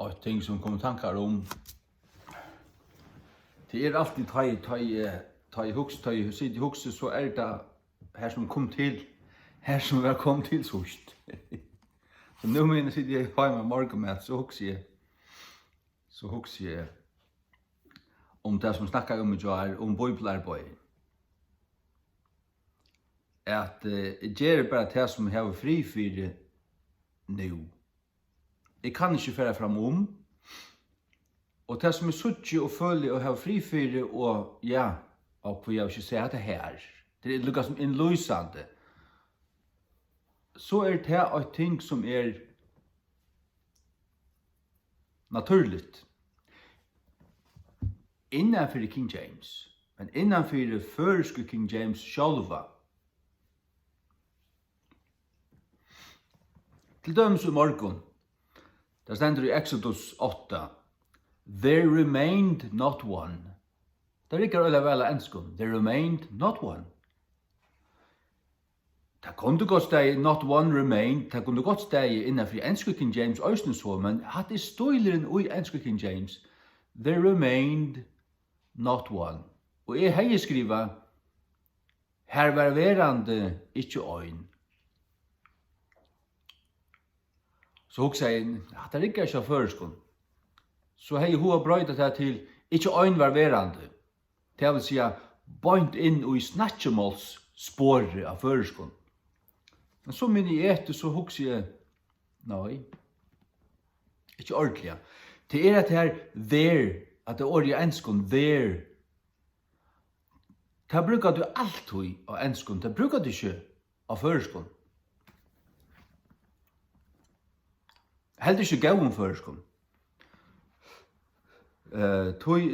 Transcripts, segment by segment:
och ting som kommer tankar om. Det är alltid ta i hux, så är det här som kom till, här som vi kom till först. Så nu när jag sitter hemma morgonmat så huxar jag om det som snackar om idag om bibelarbete. Att gör bara det som har fri för det nu. Jag kan inte föra fram om. Och det som är suttje och följe och har fri för det och ja, och jag vill inte säga det här. Det är lukka som inlösande. Så är det ett ting som är naturligt. Innanför King James, men innanför förske King James själva. Til dømes i morgon, det stender i Exodus 8, there remained not one. Det er ikke øyla vel enskund, there remained not one. Det kunne godt stegi not one remained, det kunne godt stegi innanför enske King James øysten så, men hatt er støyleren i enske King James, there remained not one. Og jeg hei skriva, her var verande ikkje øyn. Så hugsa jeg, at det ikke er ikke føreskund. Så hei hun brøydet det til, ikkje øyn var verande. Det vil sige, bøynt inn i snatchemåls spåret av føreskund. Men så min i etter, så hugsa jeg, nei, ikkje ordentlig. Det er at det her there, at det er i enskund, there. Det brukar du alltid av enskund, det brukar du ikke av føreskund. Helt ikke gavn føreskund.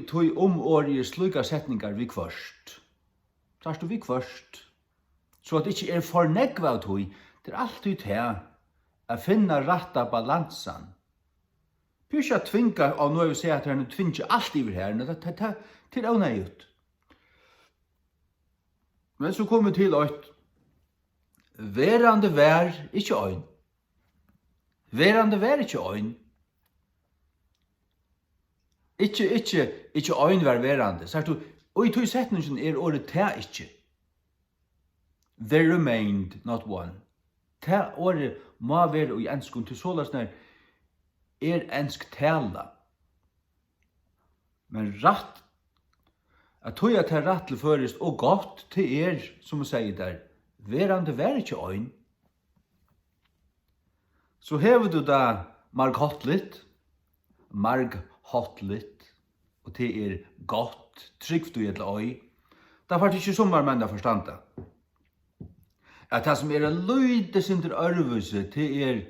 Tøy årige slukka setningar vi kvørst. Tar du vi kvørst? Så at det ikke er for negva av tøy, det er alltid her å finne ratta balansan. Pysja tvinga, og nå vil jeg si at han tvinga alt iver her, det er nøyut. Men så kommer til at verande vær ikkje øyn. Verande vær ikkje øyn. Ikkje øyn var verande. Sagt du, og i tog setningen er året ta ikkje. There remained not one. Ta året må være i enskund til sålasnar ensk tala. Men ratt, at tog at det er ratt til førest og godt til som vi sier der, verande vær ikkje øyn. Så hever du da marghottligt, og det er godt, trygt du i et øy. Det er faktisk ikke sommermenn det forstanda. At det som er løyde sinter ørvuse, det er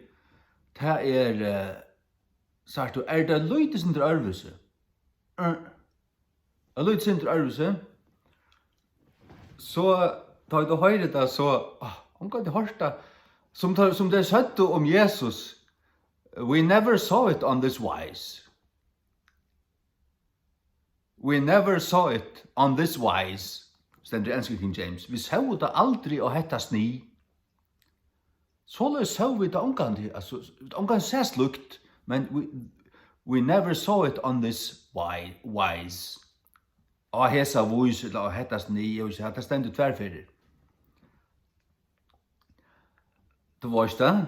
sagt du, er det løyde sinter ørvuse? Er løyde sinter ørvuse? Så, da du høyre det, så, omgang det hørte, som det søtte om Jesus, we never saw it on this wise. We never saw it on this wise, stender enske King James. Vi så det aldri å hetta sni. Så så vi det omgang, altså, omgang ses lukt, men we never saw it on this wise. Og hesa vois, eller å hetta sni, og så det stender tverrfyrir. Du veist det?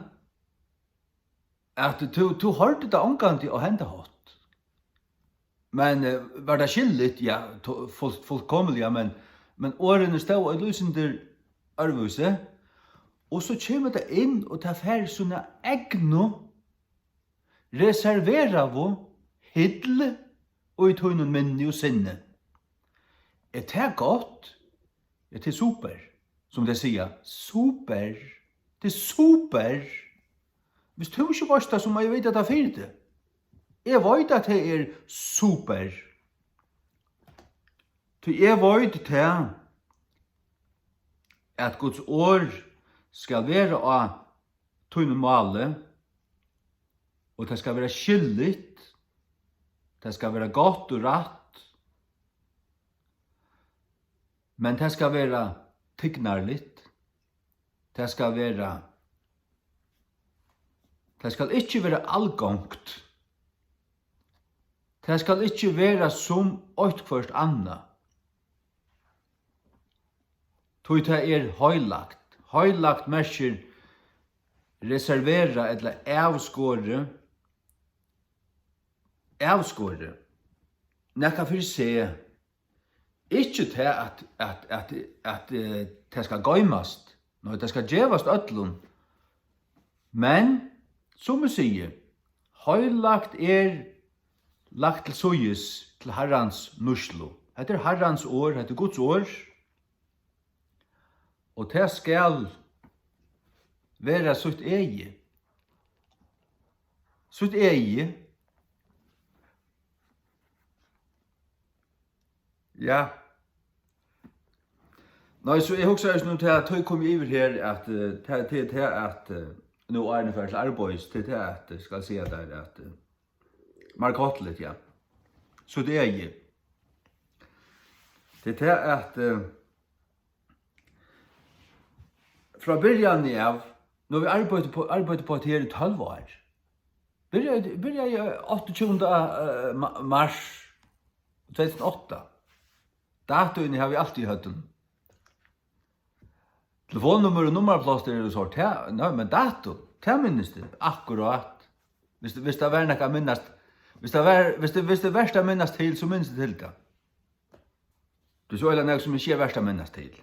At du hørte det omgang å hente hatt. Men var det skilligt? Ja, fullkomlig, ja, men årene stod og lysender arvuse, og så kommer det inn og tar fær sånne egno, reservera vo, hidle, og i tøynen minni og sinne. Er det godt? Er det super, som det sier? Super. Det er super. Hvis du ikke varst det, så må jeg vite at det er fyrir det. Jeg vet at det er super. Jeg vet til at Guds ord skal være av tøyne male, og det skal være skyldigt, det skal være godt og rett, men det skal være tygnarligt, det skal ikke være allgångt, Det skal ikke være som åttkvørst anna. Tog det høylagt. Høylagt merker reservera eller avskåre. Avskåre. Nekka for se. Ikke til at det skal gøymast. Nei, det skal gjevast öllum. Men, som vi sier, høylagt lagt til sojus til Herrans nuslo. Dette Herrans år, dette Guds år. Og det skal være sitt eie. Sitt eie. Ja. Nei, så jeg husker just nu til at jeg kom over her at til at nå er det til arbeids til at skal si at det at markatlet, ja. Så det jeg. Til at fra början av, når vi arbeider på at her i 12 år, börjar i 28. mars 2008. Datoen har vi alltid hørt den. Telefonnummer og nummerplaster og sånt. Nei, men dato, det minnes det, akkurat. Hvis det var noe minnast, hvis det verste minnast til, så minnes det til det. Det så er noe som ikke er verste minnast til.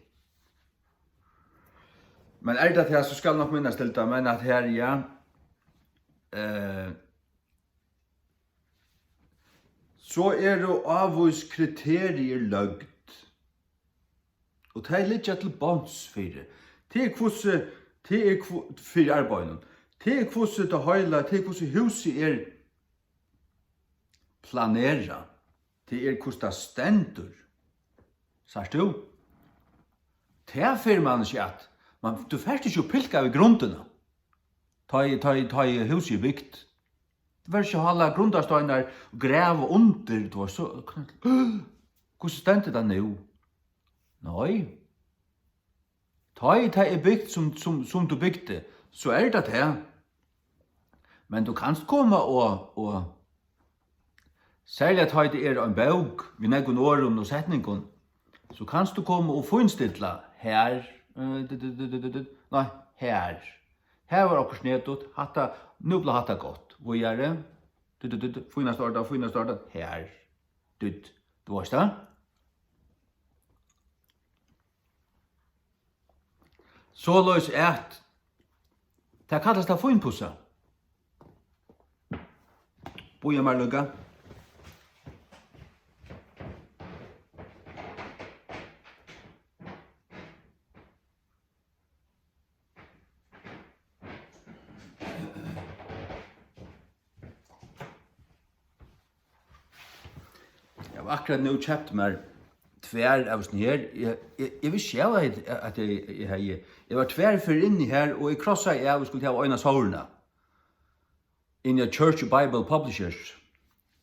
Men det til, så skal nok minnast til det, men at her, ja, så det avvis kriterier løgt. Og det ligger til bånds for det. Det for arbeiden. Det hvordan det høyla, det hvordan huset planera. Det hvordan det stendur. Sars du? Det for man ikke at du først ikke pilka ved grundene. Ta i huset bygd. Det var ikke halva grundastøyner og grave under. Det var så... Hvordan stendur det nå? Nei. Ta i det bygd som du bygde, så det det. Men du kanst komme og særlig at det en bok, vi negger åren og setningen, så kanst du komme og finstilla her, nei, her. Her var okkur snedot, nu ble hatta godt. Hvor det? Fina starta, her. Du varst det? Så løs det kallas det finpussa. Boja meg lukka. Jeg var akkurat nå kjøpt meg tvær av sånn her. Jeg visste at jeg var tvær for inni her, og jeg krosset av og skulle ta øyne sårene. Inni Church Bible Publishers,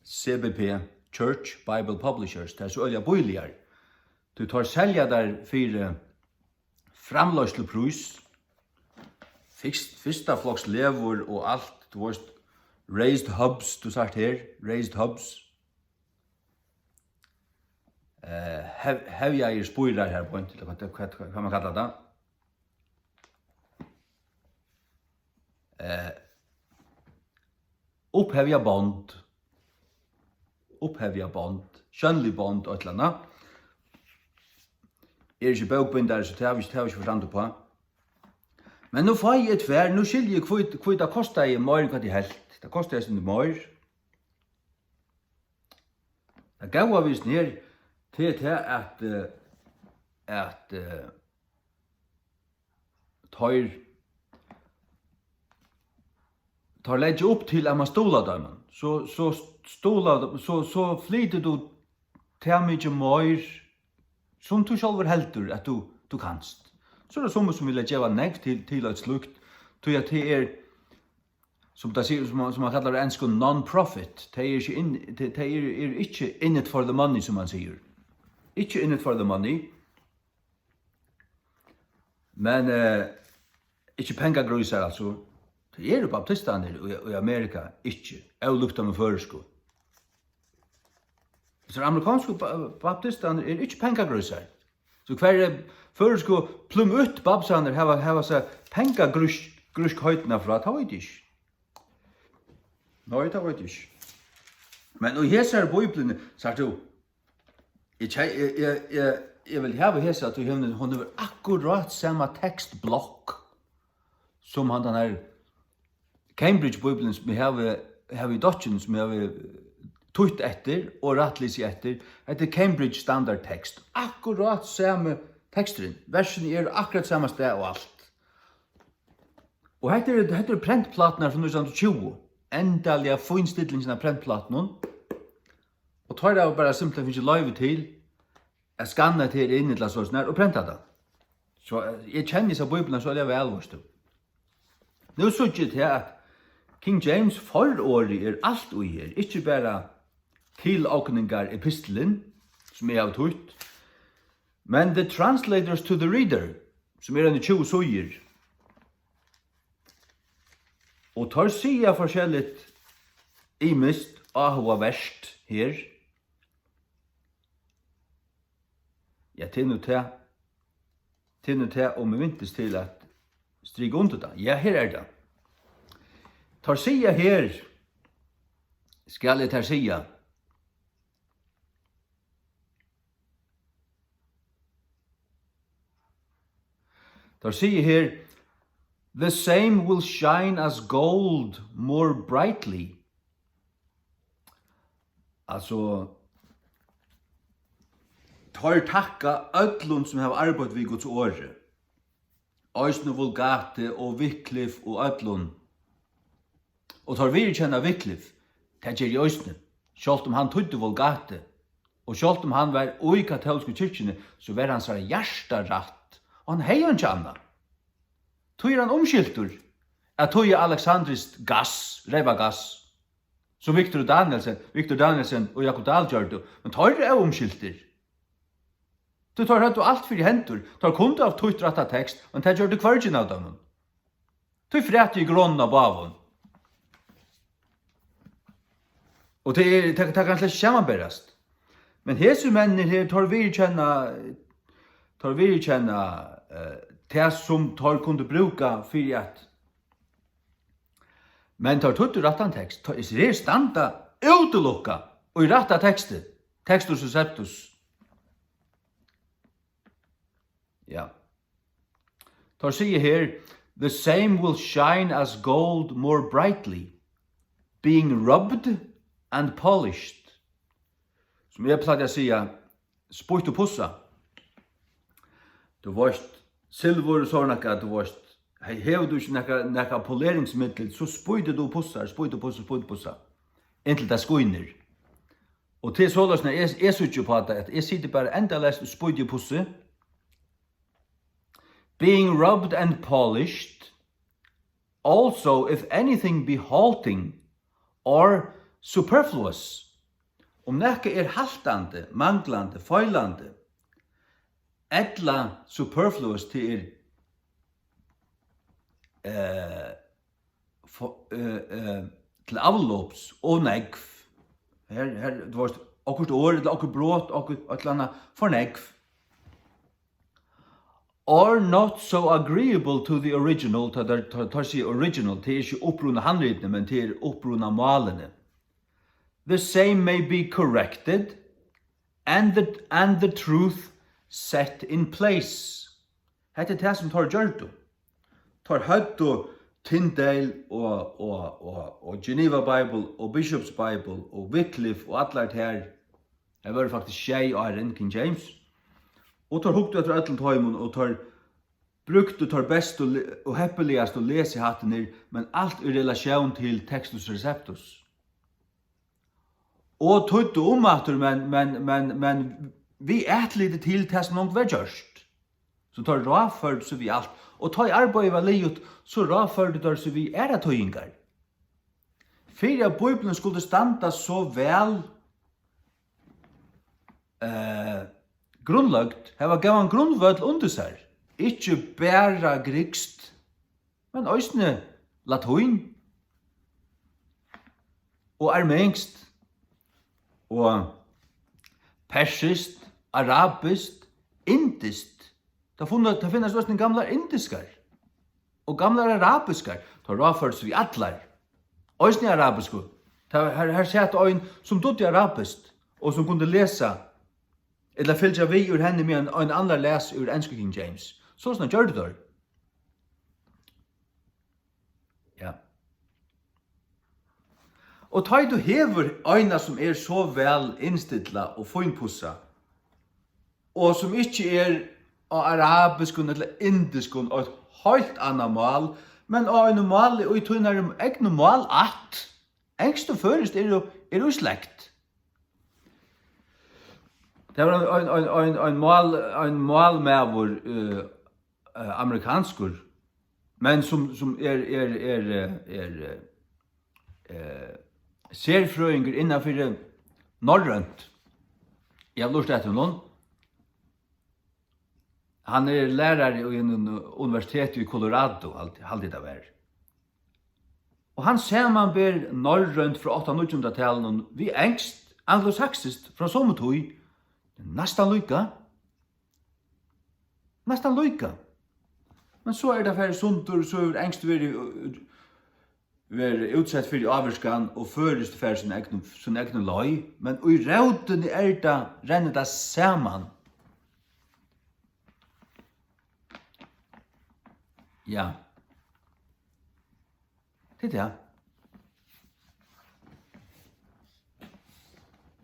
CBP, Church Bible Publishers, det så øyne bøyligere. Du tar selja der for framløsleprus, fyrsta floks lever og alt, du varst raised hubs, du sagt her, raised hubs. Hevja i spyrar her på en til, hva man kallar det? Upphevja bond, skjønnlig bond og et eller annet. Ikke bøkbindare, så det har vi ikke forstand på. Men nå får jeg et fær, nå skiljer jeg hva det kostet i morgen hva det helt. Det kostet jeg sin morgen. Det gav avisen her, til at tar legge opp til at man stoler dem. Så flyter du til mye mer som du selv helter at du kanst. Så det som vil gjøre nekt til et slukt, til at det som det sier, som man kallar det ensko non-profit. Det ikke in it for the money, som man sier. Ikke in it for the money. Men ikke pengagrusar, altså. Det jo baptistene i Amerika, ikke. Jeg lukta med føresko. Så amerikanske baptister ikke pengagrusser. Så hver føresko plum ut babsaner hava seg pengagrusk høytene fra, det vet ikke. Nei, det vet ikke. Men og hesar Bibelen, sagt du, jeg vil hava hesa at hun har akkurat samme tekstblokk som han den her Cambridge Bibelen som vi har i Dutchen som vi har tutt etter og rattlis etter, etter Cambridge Standard Text. Akkurat samme teksteren. Versen akkurat samme sted og alt. Og heter prentplatner fra 1920. Endelig finstillingen av prentplatnen. Og tar det bare simpelthen ikke løyve til at skanne til inn i sånn og prenta det. Så jeg kjenner seg Bibelen så er det velvorst. Nå så ikke til at King James foråret alt og her, ikke bare tilåkningar epistelen, som jeg har tøyt, men the translators to the reader, som en 20 søyer. Og tar sida forskjelligt imist ahua verst her. Ja, til nu til om vi vintes til at stryke under det. Ja, her det. Tar sida her, skal jeg tar sida. Tar sida her, the same will shine as gold more brightly. Altså, tar takka öllum som har arbeidt vid Guds åre. Øysne Vulgate og Wycliffe og öllum. Og tar virkjenna Wycliffe, det gjør i Øysne. Sjalt om han tøyde Vulgate, og sjalt om han var ui katolske kyrkjene, så var han sara hjertaratt. Og han heier ikke anna. Tøyer han omskiltur, at tøyer Alexandrist gass, reva gass, som Victor Danielsen og Jakob Dahl gjør det, men tøyer er omskiltur. Du tar høyt og alt fyrir hendur, tar kunde av tøyt ratta tekst, men det gjør det kvargin av dem. Tøy frett i grunnen av bavun. Og det kan slett ikke sammanberast. Men hese mennir her tar virkjenna det som tar kunde bruka fyrir at. Men tar tøyt rattan tekst, det standa utelukka og i ratta tekstet, textus og septus. Ja. Tar sier her, the same will shine as gold more brightly, being rubbed and polished. Som jeg platt å si, spurt og pussa. Du varst silver og sånn at du varst, hev du ikke nekka poleringsmiddel, så spurt du pussa. Inntil det skuiner. Og til sånn at jeg sitter på at jeg sitter bare enda lest og spurt og pussa, being rubbed and polished, also if anything be halting or superfluous, nekka haltande, manglande, feilande, etla superfluous til til avlops og negv. Her det var akkurat år, eller akkurat brot, akkurat et eller annet for negv. Or not so agreeable to the original, tar seg original, det ikke oppruna handritene, men det oppruna malene. The same may be corrected, and the truth set in place. Hette det som tar gjørto. Tar høyto Tyndale og Geneva Bible og Bishop's Bible og Wycliffe og atler her. Det var faktisk tjej og King James. Og tar hukt etter ætlen tøymon og tar brukt og tar best og heppeligast å lese hatten men alt i relasjon til textus receptus. Og tøytte omater, men vi lite til det som noen var gjørst. Så tar rafførd så vi alt. Og tar arbeid var livet, så rafførd der så vi tøyingar. Fyrir at Bibelen skulle standa så vel grunnlagt, hava gavan grunnvødl under seg. Ikke bæra grikst, men òsne latuin og armengst og persiskt, arabiskt, indiskt. Det finnes også den gamla indiskar og gamla arabiskar. Det råføres vi atlar. Øysni arabisku. Her sett ein som dodde arabiskt og som kunde lesa eller fylgja vi ur henne med en annan les ur enska King James. Så sånn gjør det der. Ja. Og ta du hever øyna som så vel innstidla og finpussa, og som ikke av arabiskun eller indiskun og et helt annet mal, men av en mal og i tøyner egnu mal at engst og først jo slekt. Det var en malmævur amerikanskur, men som serfrøyngur innanfyrir norrønt. Jeg har lurt etter noen. Han lærer i en universitet i Colorado, alltid det var. Og han samanber norrønt fra 800-tallet vi engst, anglosaksist fra sommertøy, Nästan lika. Men så det færre sundur, så engst ver utsett for avvarskan og førest for sin egen løy. Men i rauten det renner det saman. Ja. Det det.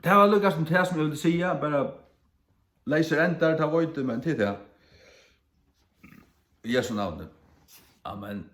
Det var lukast som det som jeg ville sige, bare leiser endar, ta vøyde, men til det. Jesu navn. Amen.